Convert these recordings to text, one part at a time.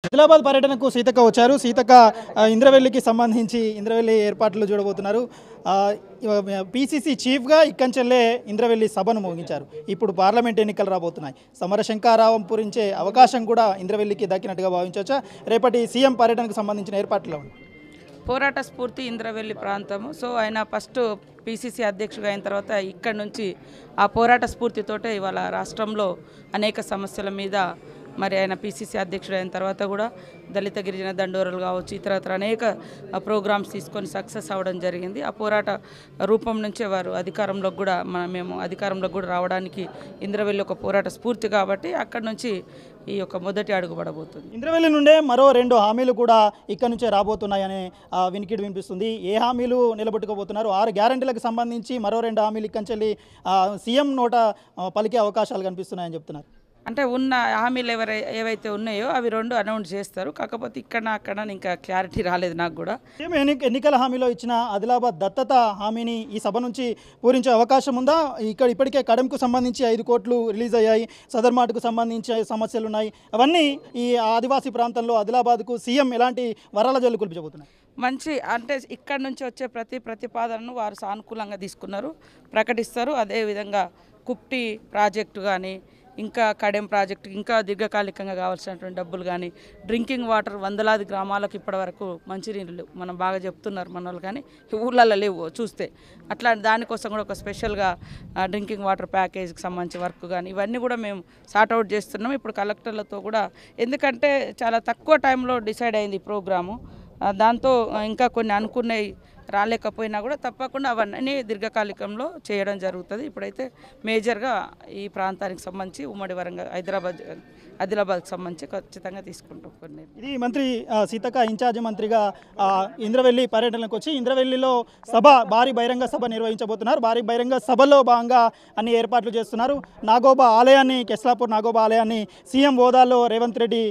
ఆదిలాబాద్ పర్యటనకు సీతక్క వచ్చారు. సీతక్క ఇంద్రవెల్లికి సంబంధించి ఇంద్రవెల్లి ఏర్పాట్లు చూడబోతున్నారు. పీసీసీ చీఫ్గా ఇక్కంచెల్లే ఇంద్రవెల్లి సభను ముగించారు. ఇప్పుడు పార్లమెంట్ ఎన్నికలు రాబోతున్నాయి. సమర శంఖారావం పూరించే అవకాశం కూడా ఇంద్రవెల్లికి దక్కినట్టుగా భావించవచ్చా? రేపటి సీఎం పర్యటనకు సంబంధించిన ఏర్పాట్లు పోరాట స్ఫూర్తి ఇంద్రవెల్లి ప్రాంతము. సో ఆయన ఫస్ట్ పీసీసీ అధ్యక్షుడు అయిన తర్వాత ఇక్కడ నుంచి ఆ పోరాట స్ఫూర్తితోటే ఇవాళ రాష్ట్రంలో అనేక సమస్యల మీద మరి ఆయన పీసీసీ అధ్యక్షుడు అయిన తర్వాత కూడా దళిత గిరిజన దండోరలు కావచ్చు ఇతరత్ర అనేక ప్రోగ్రామ్స్ తీసుకొని సక్సెస్ అవ్వడం జరిగింది. ఆ పోరాట రూపం నుంచే వారు అధికారంలోకి కూడా మేము అధికారంలోకి కూడా రావడానికి ఇంద్రవెల్లి ఒక పోరాట స్ఫూర్తి కాబట్టి అక్కడి నుంచి ఈ యొక్క మొదటి అడుగు పడబోతుంది. ఇంద్రవెల్లి నుండే మరో 2 హామీలు కూడా ఇక్కడ నుంచే రాబోతున్నాయనే వినికిడి వినిపిస్తుంది. ఏ హామీలు నిలబెట్టుకోబోతున్నారు? 6 గ్యారంటీలకు సంబంధించి మరో 2 హామీలు ఇక్కంచెల్లి సీఎం నోట పలికే అవకాశాలు కనిపిస్తున్నాయని చెప్తున్నారు. అంటే ఉన్న హామీలు ఏవైతే ఉన్నాయో అవి 2 అనౌన్స్ చేస్తారు. కాకపోతే అక్కడ ఇంకా క్లారిటీ రాలేదు నాకు కూడా. ఎన్నికల హామీలో ఇచ్చిన ఆదిలాబాద్ దత్తత హామీని ఈ సభ నుంచి పూరించే అవకాశం ఉందా? ఇప్పటికే కడెంకు సంబంధించి 5 కోట్లు రిలీజ్ అయ్యాయి. సదర్మాట్కు సంబంధించి సమస్యలు ఉన్నాయి. అవన్నీ ఈ ఆదివాసీ ప్రాంతంలో ఆదిలాబాద్కు సీఎం ఎలాంటి వరాల జల్లు కుల్పించబోతున్నారు? మంచి అంటే ఇక్కడ నుంచి వచ్చే ప్రతిపాదనను వారు సానుకూలంగా తీసుకున్నారు, ప్రకటిస్తారు. అదేవిధంగా కుప్టి ప్రాజెక్టు కానీ ఇంకా కడెం ప్రాజెక్టు ఇంకా దీర్ఘకాలికంగా కావాల్సినటువంటి డబ్బులు కానీ డ్రింకింగ్ వాటర్ వందలాది గ్రామాలకు ఇప్పటివరకు మంచినీళ్ళు మనం బాగా చెప్తున్నారు మన వాళ్ళు, కానీ ఊళ్ళల్లో లేవు చూస్తే. అట్లా దానికోసం కూడా ఒక స్పెషల్గా డ్రింకింగ్ వాటర్ ప్యాకేజ్కి సంబంధించి వర్క్ కానీ ఇవన్నీ కూడా మేము సార్ట్అవుట్ చేస్తున్నాం ఇప్పుడు కలెక్టర్లతో కూడా. ఎందుకంటే చాలా తక్కువ టైంలో డిసైడ్ అయింది ఈ ప్రోగ్రాము. దాంతో ఇంకా కొన్ని అనుకున్నవి రాలేకపోయినా కూడా తప్పకుండా అవన్నీ దీర్ఘకాలికంలో చేయడం జరుగుతుంది. ఇప్పుడైతే మేజర్గా ఈ ప్రాంతానికి సంబంధించి ఉమ్మడి వరంగల్ ఆదిలాబాద్కి సంబంధించి ఖచ్చితంగా తీసుకుంటాం కొన్ని. ఇది మంత్రి సీతక్క ఇన్ఛార్జ్ మంత్రిగా ఇంద్రవెల్లి పర్యటనకు వచ్చి ఇంద్రవెల్లిలో భారీ బహిరంగ సభ నిర్వహించబోతున్నారు. భారీ బహిరంగ సభలో భాగంగా అన్ని ఏర్పాట్లు చేస్తున్నారు. నాగోబా ఆలయాన్ని, కెస్లాపూర్ నాగోబా ఆలయాన్ని సీఎం హోదాలో రేవంత్ రెడ్డి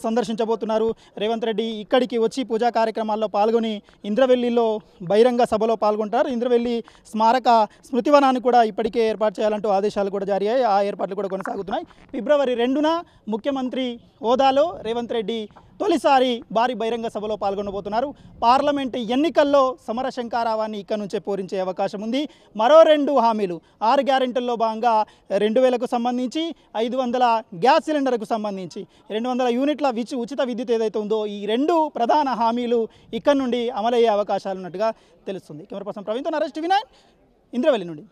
సందర్శించబోతున్నారు. రేవంత్ రెడ్డి ఇక్కడికి వచ్చి పూజా కార్యక్రమాల్లో పాల్గొని ఇంద్రవెల్లిలో బహిరంగ సభలో పాల్గొంటారు. ఇంద్రవెల్లి స్మారక స్మృతివనాన్ని కూడా ఇప్పటికే ఏర్పాటు చేయాలంటూ ఆదేశాలు కూడా జారీ అయ్యాయి. ఆ ఏర్పాట్లు కూడా కొనసాగుతున్నాయి. ఫిబ్రవరి 2న ముఖ్యమంత్రి హోదాలో రేవంత్ రెడ్డి తొలిసారి భారీ బహిరంగ సభలో పాల్గొనబోతున్నారు. పార్లమెంటు ఎన్నికల్లో సమర శంఖారావాన్ని ఇక్కడ నుంచే పూరించే అవకాశం ఉంది. మరో 2 హామీలు 6 గ్యారెంటీల్లో భాగంగా 2000కు సంబంధించి 500 గ్యాస్ సిలిండర్కు సంబంధించి 200 యూనిట్ల ఉచిత విద్యుత్ ఏదైతే ఉందో ఈ 2 ప్రధాన హామీలు ఇక్కడ నుండి అమలయ్యే అవకాశాలు ఉన్నట్టుగా తెలుస్తుంది. కెమెరా పర్సన్ ప్రవీణ్తో నరేష్ టీవీ 9 ఇంద్రవెల్లి నుండి.